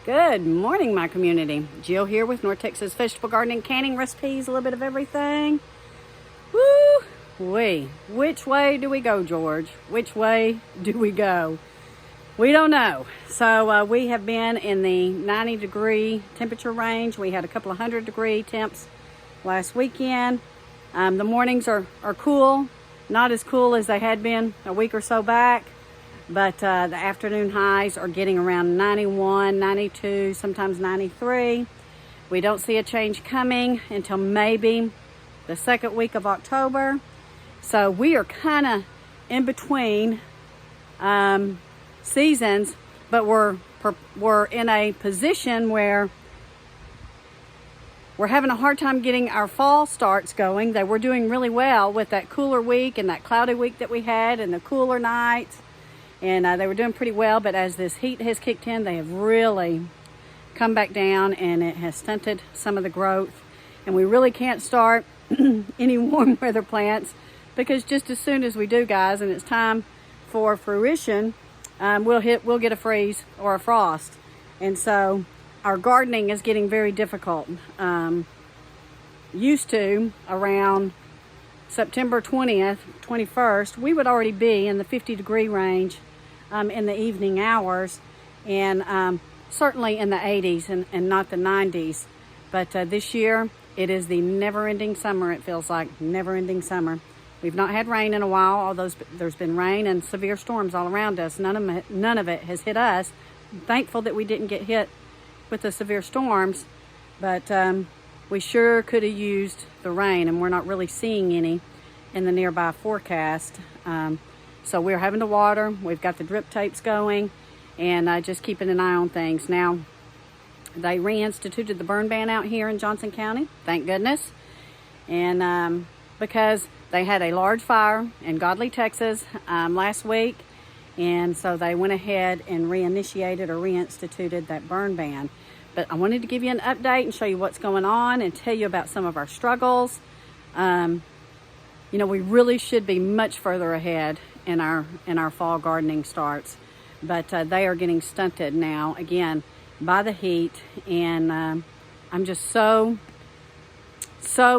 Good morning, my community. Jill here with North Texas Vegetable Gardening, canning recipes, a little bit of everything. Woo-wee. Which way do we go, George? Which way do we go? We don't know. So we have been in the 90-degree temperature range. We had a couple of 100-degree temps last weekend. The mornings are cool, not as cool as they had been a week or so back. But the afternoon highs are getting around 91, 92, sometimes 93. We don't see a change coming until maybe the second week of October. So we are kind of in between seasons, but we're in a position where we're having a hard time getting our fall starts going. They were doing really well with that cooler week and that cloudy week that we had and the cooler nights. And they were doing pretty well, but as this heat has kicked in, they have really come back down and it has stunted some of the growth. And we really can't start any warm weather plants because just as soon as we do, guys, and it's time for fruition, we'll get a freeze or a frost. And so our gardening is getting very difficult. Used to, around September 20th, 21st, we would already be in the 50-degree range in the evening hours, and certainly in the 80s and not the 90s. But this year, it is the never-ending summer. It feels like never-ending summer. We've not had rain in a while, although there's been rain and severe storms all around us. None of it has hit us. I'm thankful that we didn't get hit with the severe storms, but we sure could have used the rain, and we're not really seeing any in the nearby forecast. So we're having to water. We've got the drip tapes going, and just keeping an eye on things. Now, they reinstituted the burn ban out here in Johnson County, thank goodness. And because they had a large fire in Godley, Texas last week, and so they went ahead and reinitiated or reinstituted that burn ban. But I wanted to give you an update and show you what's going on and tell you about some of our struggles. You know, we really should be much further ahead in our fall gardening starts, but they are getting stunted now again by the heat, and I'm just so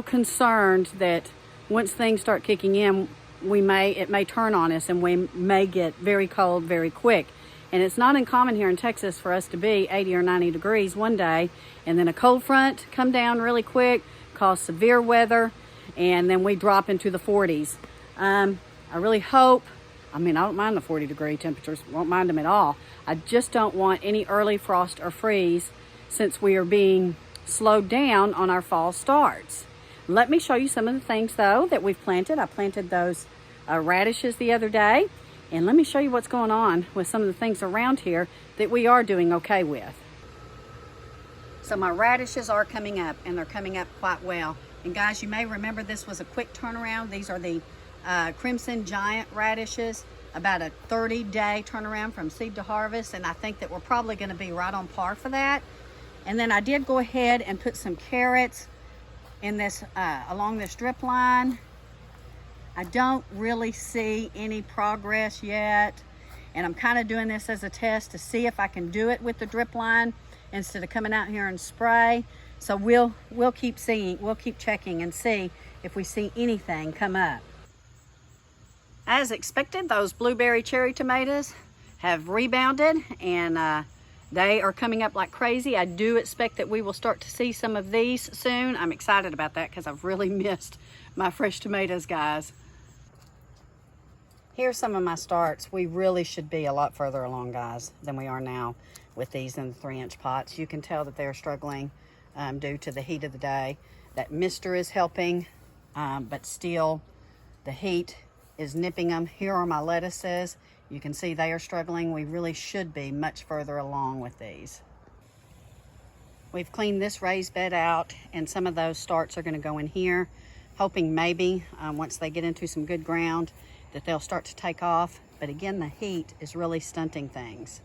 concerned that once things start kicking in, it may turn on us and we may get very cold very quick. And it's not uncommon here in Texas for us to be 80 or 90 degrees one day, and then a cold front come down really quick, cause severe weather, and then we drop into the 40s. I really hope, I don't mind the 40-degree temperatures, won't mind them at all. I just don't want any early frost or freeze since we are being slowed down on our fall starts. Let me show you some of the things, though, that we've planted. I planted those radishes the other day. And let me show you what's going on with some of the things around here that we are doing okay with. So my radishes are coming up, and they're coming up quite well. And guys, you may remember this was a quick turnaround. These are the Crimson Giant radishes, about a 30-day turnaround from seed to harvest. And I think that we're probably going to be right on par for that. And then I did go ahead and put some carrots in this along this drip line. I don't really see any progress yet, and I'm kind of doing this as a test to see if I can do it with the drip line instead of coming out here and spray. So we'll keep checking and see if we see anything come up. As expected, those blueberry cherry tomatoes have rebounded, and they are coming up like crazy. I do expect that we will start to see some of these soon. I'm excited about that because I've really missed my fresh tomatoes, guys. Here's some of my starts. We really should be a lot further along, guys, than we are now with these in the 3-inch pots. You can tell that they're struggling due to the heat of the day. That mister is helping, but still the heat is nipping them. Here are my lettuces. You can see they are struggling. We really should be much further along with these. We've cleaned this raised bed out, and some of those starts are going to go in here, hoping maybe once they get into some good ground that they'll start to take off. But again, the heat is really stunting things.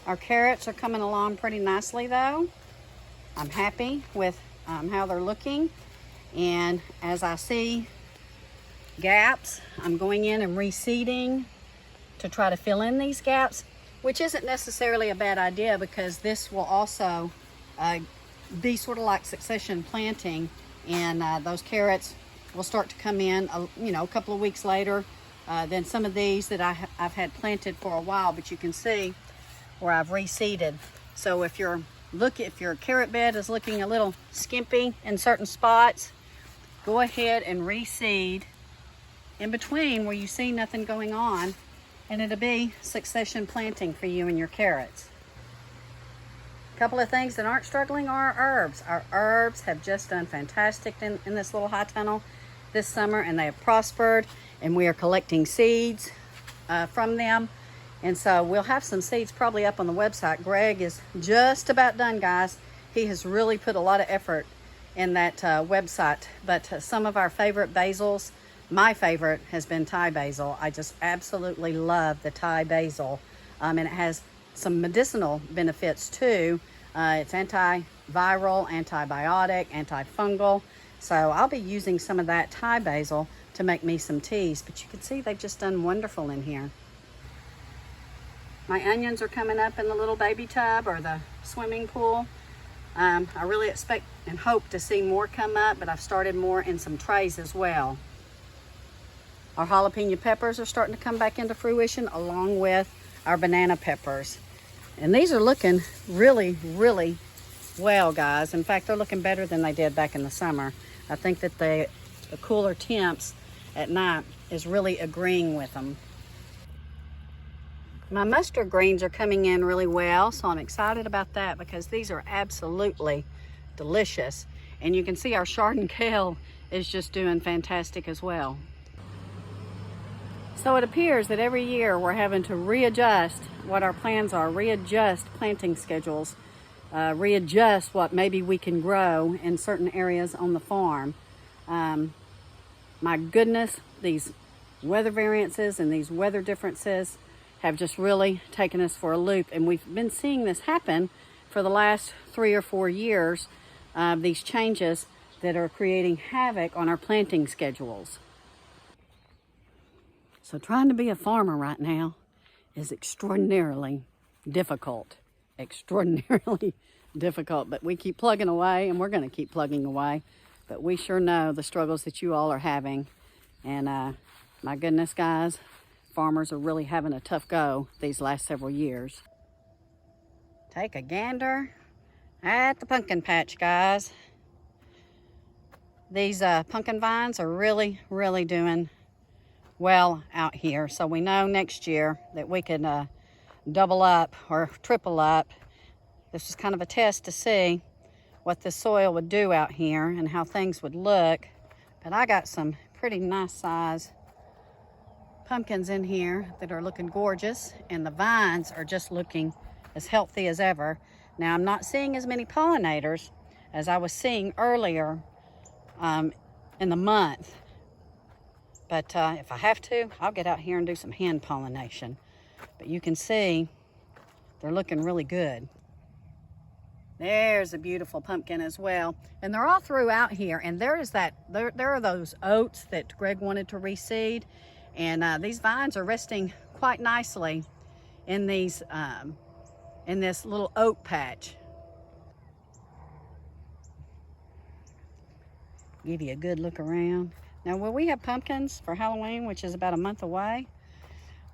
Our carrots are coming along pretty nicely, though. I'm happy with how they're looking. And as I see gaps, I'm going in and reseeding to try to fill in these gaps. which isn't necessarily a bad idea because this will also be sort of like succession planting, and those carrots will start to come in, a couple of weeks later than some of these that I've had planted for a while. But you can see where I've reseeded. So if your carrot bed is looking a little skimpy in certain spots, go ahead and reseed in between where you see nothing going on, and it'll be succession planting for you and your carrots. A couple of things that aren't struggling are our herbs. Our herbs have just done fantastic in this little high tunnel this summer, and they have prospered, and we are collecting seeds from them. And so we'll have some seeds probably up on the website. Greg is just about done, guys. He has really put a lot of effort in that website. But some of our favorite basils, my favorite has been Thai basil. I just absolutely love the Thai basil. And it has some medicinal benefits too. It's antiviral, antibiotic, antifungal. So I'll be using some of that Thai basil to make me some teas. But you can see they've just done wonderful in here. My onions are coming up in the little baby tub or the swimming pool. I really expect and hope to see more come up, but I've started more in some trays as well. Our jalapeno peppers are starting to come back into fruition, along with our banana peppers. And these are looking really, really well, guys. In fact, they're looking better than they did back in the summer. I think that the cooler temps at night is really agreeing with them. My mustard greens are coming in really well, so I'm excited about that because these are absolutely delicious. And you can see our chardon kale is just doing fantastic as well. So it appears that every year we're having to readjust what our plans are, readjust planting schedules, readjust what maybe we can grow in certain areas on the farm. My goodness, these weather variances and these weather differences have just really taken us for a loop, and we've been seeing this happen for the last 3 or 4 years, these changes that are creating havoc on our planting schedules. So trying to be a farmer right now is extraordinarily difficult, but we keep plugging away, and we're going to keep plugging away. But we sure know the struggles that you all are having, and my goodness, guys, farmers are really having a tough go these last several years. Take a gander at the pumpkin patch, guys. These pumpkin vines are really, really doing well out here. So we know next year that we can double up or triple up. This is kind of a test to see what the soil would do out here and how things would look. But I got some pretty nice size pumpkins in here that are looking gorgeous, and the vines are just looking as healthy as ever. Now, I'm not seeing as many pollinators as I was seeing earlier in the month, but if I have to, I'll get out here and do some hand pollination. But you can see they're looking really good. There's a beautiful pumpkin as well, and they're all throughout here. And there are those oats that Greg wanted to reseed. And these vines are resting quite nicely in these in this little oat patch. Give you a good look around. Now, will we have pumpkins for Halloween, which is about a month away?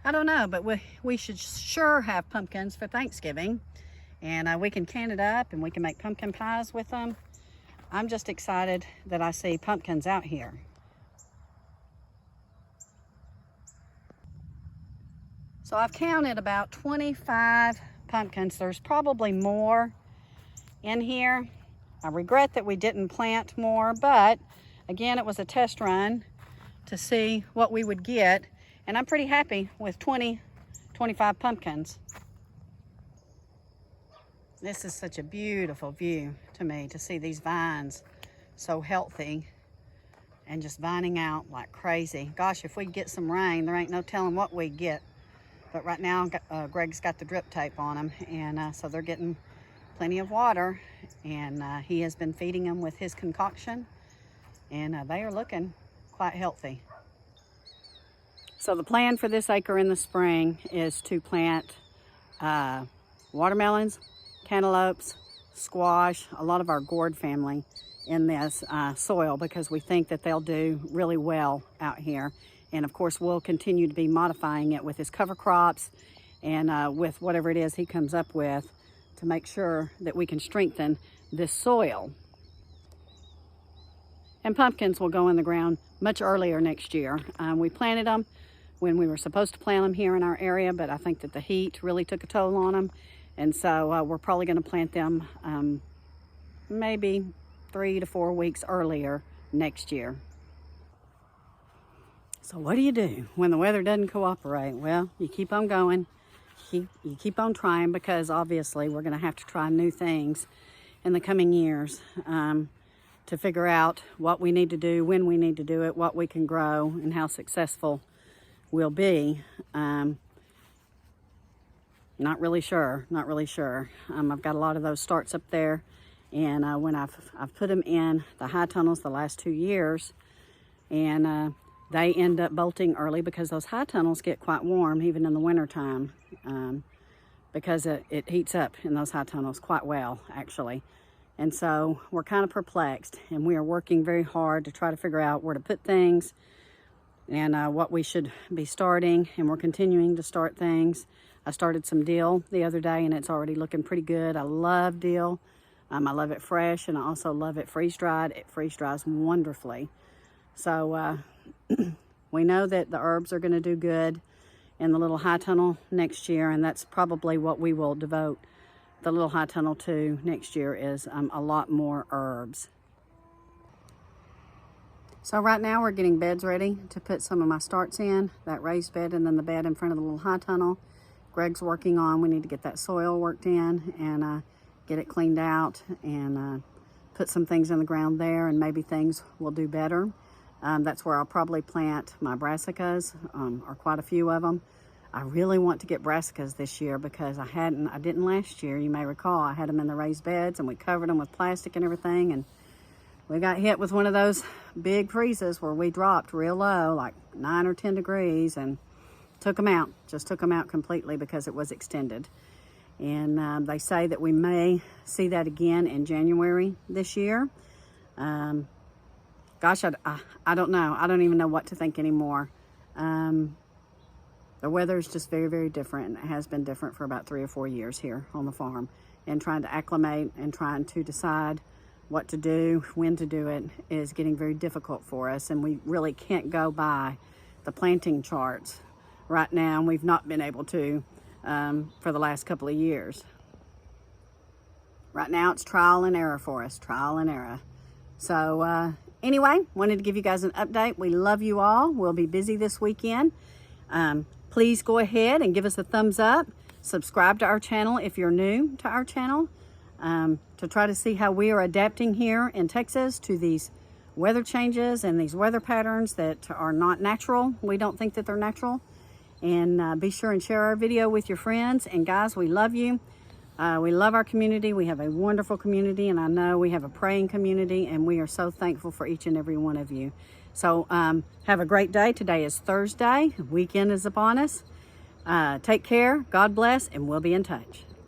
I don't know, but we should sure have pumpkins for Thanksgiving. And we can can it up and we can make pumpkin pies with them. I'm just excited that I see pumpkins out here. So I've counted about 25 pumpkins. There's probably more in here. I regret that we didn't plant more, but again, it was a test run to see what we would get. And I'm pretty happy with 25 pumpkins. This is such a beautiful view to me, to see these vines so healthy and just vining out like crazy. Gosh, if we get some rain, there ain't no telling what we'd get. But right now, Greg's got the drip tape on them, and so they're getting plenty of water, and he has been feeding them with his concoction, and they are looking quite healthy. So the plan for this acre in the spring is to plant watermelons, cantaloupes, squash, a lot of our gourd family in this soil, because we think that they'll do really well out here. And of course, we'll continue to be modifying it with his cover crops and with whatever it is he comes up with to make sure that we can strengthen this soil. And pumpkins will go in the ground much earlier next year. We planted them when we were supposed to plant them here in our area, but I think that the heat really took a toll on them. And so we're probably going to plant them maybe 3 to 4 weeks earlier next year. So what do you do when the weather doesn't cooperate? Well, you keep on going. You keep on trying, because obviously we're going to have to try new things in the coming years to figure out what we need to do, when we need to do it, what we can grow, and how successful we'll be. Not really sure. I've got a lot of those starts up there, and when I've put them in the high tunnels the last 2 years, and they end up bolting early because those high tunnels get quite warm even in the winter time, because it heats up in those high tunnels quite well, actually. And so we're kind of perplexed, and we are working very hard to try to figure out where to put things and what we should be starting, and we're continuing to start things. I started some dill the other day, and it's already looking pretty good. I love dill. I love it fresh, and I also love it freeze-dried. It freeze-dries wonderfully. So we know that the herbs are going to do good in the little high tunnel next year, and that's probably what we will devote the little high tunnel to next year, is a lot more herbs. So right now we're getting beds ready to put some of my starts in, that raised bed and then the bed in front of the little high tunnel. Greg's working on, we need to get that soil worked in and get it cleaned out and put some things in the ground there, and maybe things will do better. That's where I'll probably plant my brassicas, or quite a few of them. I really want to get brassicas this year because I didn't last year. You may recall I had them in the raised beds and we covered them with plastic and everything, and we got hit with one of those big freezes where we dropped real low, like 9 or 10 degrees, and took them out completely because it was extended. And they say that we may see that again in January this year. Gosh, I don't know. I don't even know what to think anymore. The weather is just very, very different, and it has been different for about 3 or 4 years here on the farm. And trying to acclimate and trying to decide what to do, when to do it, is getting very difficult for us. And we really can't go by the planting charts right now, and we've not been able to for the last couple of years. Right now it's trial and error for us, trial and error. So anyway, wanted to give you guys an update. We love you all. We'll be busy this weekend. Please go ahead and give us a thumbs up. Subscribe to our channel if you're new to our channel, to try to see how we are adapting here in Texas to these weather changes and these weather patterns that are not natural. We don't think that they're natural. And be sure and share our video with your friends. And guys, we love you. We love our community. We have a wonderful community, and I know we have a praying community, and we are so thankful for each and every one of you. So have a great day. Today is Thursday. The weekend is upon us. Take care. God bless, and we'll be in touch.